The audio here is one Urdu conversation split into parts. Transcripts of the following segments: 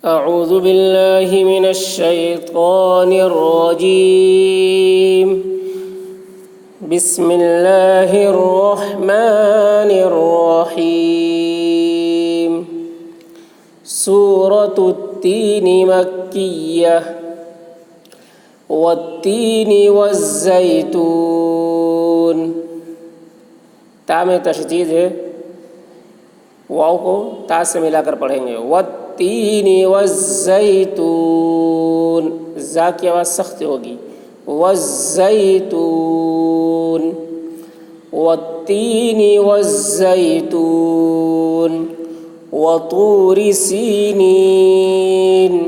أعوذ بالله من الشيطان الرجيم. بسم الله الرحمن الرحيم. سورة التين مكية. والتين والزيتون. تا میں تشدید ہے، واو کو تا سے ملا کر پڑھیں گے. والتین والزیتون، زا کی آواز سخت ہوگی. والزیتون، والتین والزیتون، وطور سینین.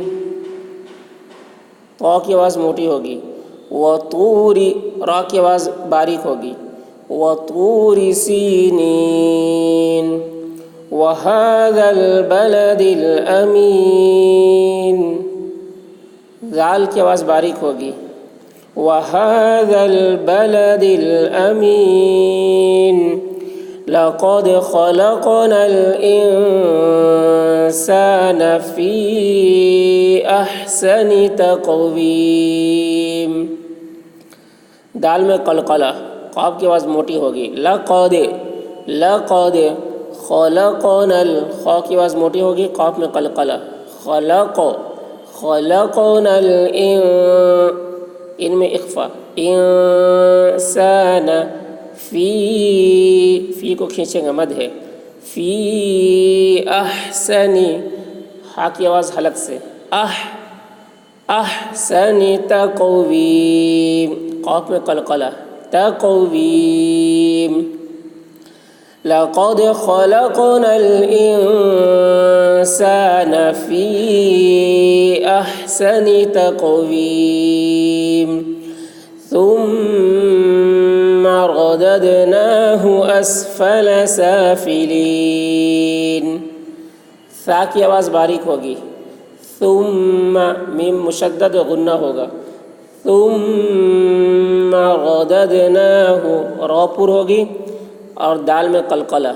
طا کی آواز موٹی ہوگی. وطور، را کی آواز باریک ہوگی. وطور سینین. وهذا البلد الأمين، ذال کی آواز باریک ہوگی. وهذا البلد الأمين لقد خلقنا الإنسان في أحسن تقويم. دال میں قلقلہ، قاف کی آواز موٹی ہوگی. لقد خلقنا، خا کی آواز موٹی ہوگی. قاف میں قلقلہ. خلقنا ان میں اخفا. انسان، فی کو کھینچیں گے، مد ہے. فی احسنی، ہا کی آواز حلق سے. احسن تقویم، قاف میں قلقلہ. تقویم. لقد خلقنا الإنسان في أحسن تقويم ثم رددناه أسفل سافلين. ثا کی آواز باریک ہوگی. ثم، میم مشدد غنہ ہوگا. ثم رددناه، را پر ہوگی اور دال میں قلقلہ.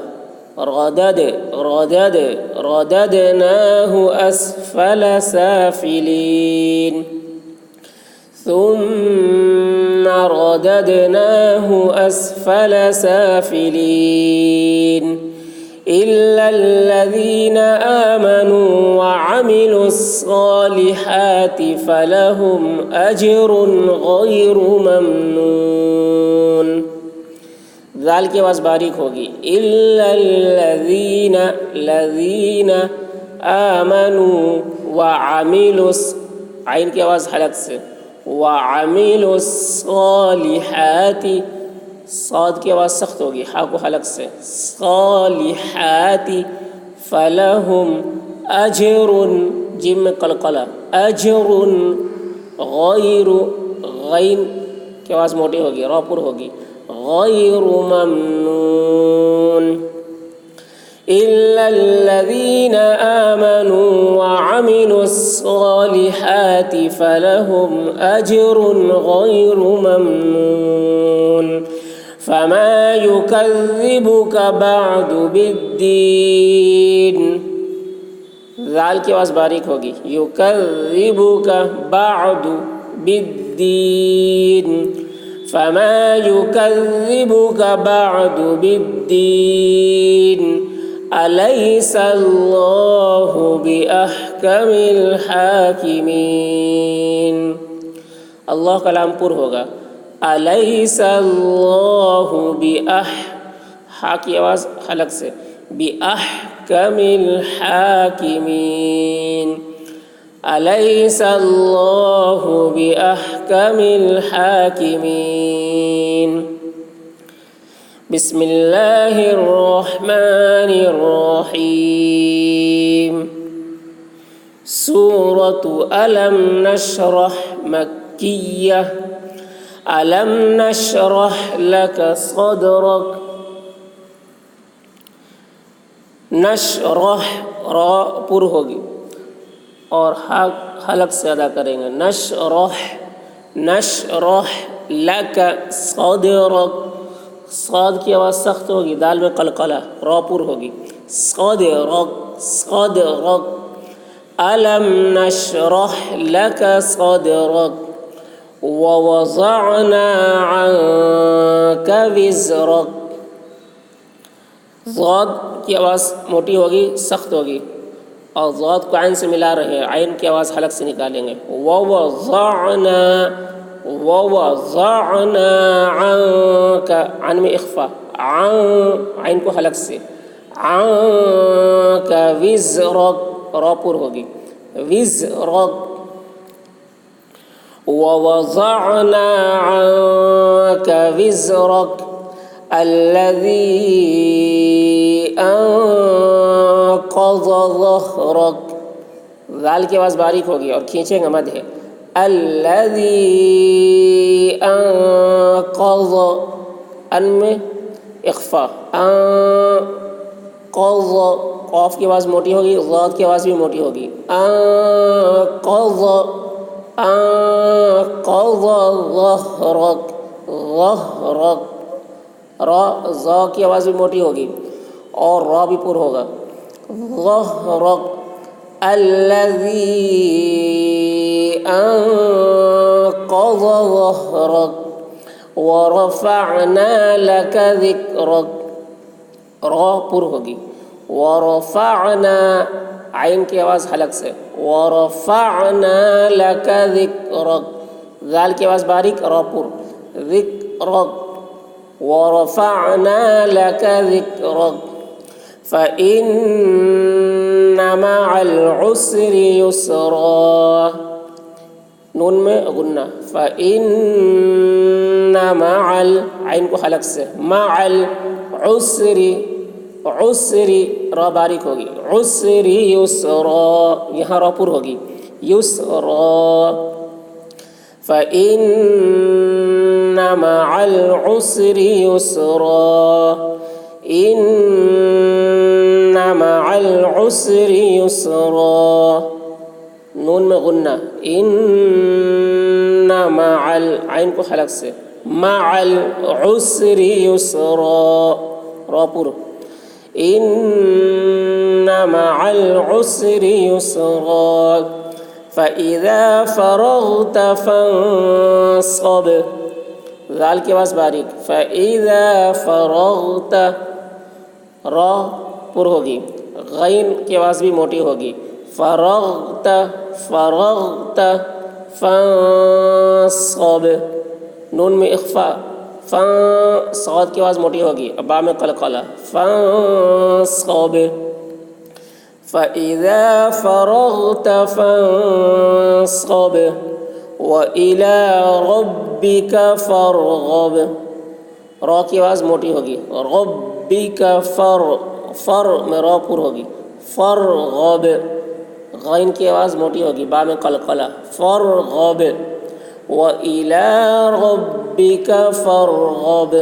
رددناه أسفل سافلين. ثم رددناه أسفل سافلين إلا الذين آمنوا وعملوا الصالحات فلهم أجر غير ممنون. ذال کی آواز باریک ہوگی. الا الذین آمنوا وعملوا، عین کی آواز حلق سے. وعملوا الصالحات، صاد کی آواز سخت ہوگی، ہا کو حلق سے. صالحات فلہم اجر، جیم میں قلقلہ. اجر غیر، غین کی آواز موٹی ہوگی، را پر ہوگی. غیر ممنون. إلا الذين آمنوا وعملوا الصالحات فلهم أجر غير ممنون. فما يكذبك بعد بالدين. ذال کی آواز باریک ہوگی. يكذبك بعد بالدين. فما يكذبك بعد بالدين أليس الله بأحكم الحاكمين. اللہ کلام پر ہوگا. أليس الله ہا کی آواز حلق سے. بأحكم الحاكمين. أليس الله بأحكم الحاكمين. بسم الله الرحمن الرحيم. سورة ألم نشرح مكية. ألم نشرح لك صدرك. نشرح، را پر ہوگی اور حلق سے ادا کریں گے. نشرح لک صدرک. صاد کی آواز سخت ہوگی، دال میں قلقلہ، را پر ہوگی. صدرک. ألم نشرح لك صدرك ووضعنا عنك وزرك. ضاد کی آواز موٹی ہوگی، سخت ہوگی، اور ضاد کو عین سے ملا رہے ہیں، عین کی آواز حلق سے نکالیں گے. ووضعنا عنك، عن میں اخفا، عین کو حلق سے، عنك وزرك، را پر ہوگی، وزرك. ووضعنا عنك وزرك الذي انقض ظهرك. ذال کی آواز باریک ہوگی اور کھینچیں گے، مد ہے. الذي انقض، ان میں اخفا، انقض، قاف کی آواز موٹی ہوگی، ضاد کی آواز بھی موٹی ہوگی. انقض ظهرك، ظهرك. را، ضا کی آواز بھی موٹی ہوگی اور را بھی پر ہوگا. ظهرك الذي انقض ظهرك ورفعنا لك ذكرك. را پر ہوگی. ورفعنا، عین کی آواز حلق سے، ورفعنا لك ذكرك. ذال کی آواز باریک، را پر، ذکرک. ورفعنا لك ذكرك فإن مع العسر يسرا. نون میں غنہ، فإن مع، عین کو حلق سے، مع العسر، عسر، را باریک ہوگی، عسر یسرا، یہاں را پر ہوگی، یسرا. فإن مع العسر يسرا، إن مع العسر يسرا. نون میں غنہ، إن مع، عین کو حلق سے، مع العسر يسرا، را پر. إن مع العسر يسرا فإذا فرغت فانصب. ذال کی آواز باریک، فإذا فرغت، را پر ہوگی، غین کی آواز بھی موٹی ہوگی. فرغت، فرغت، فانصب. نون میں اخفا، صاد کی آواز موٹی ہوگی، با میں قلقلہ، فانصب. فإذا فرغت فانصب وإلى ربك فارغب. را کی آواز موٹی ہوگی، ربک، فر میں را پر ہوگی، فارغب. غین کی آواز موٹی ہوگی، با میں قلقلہ، فارغب. وإلى ربك فارغب.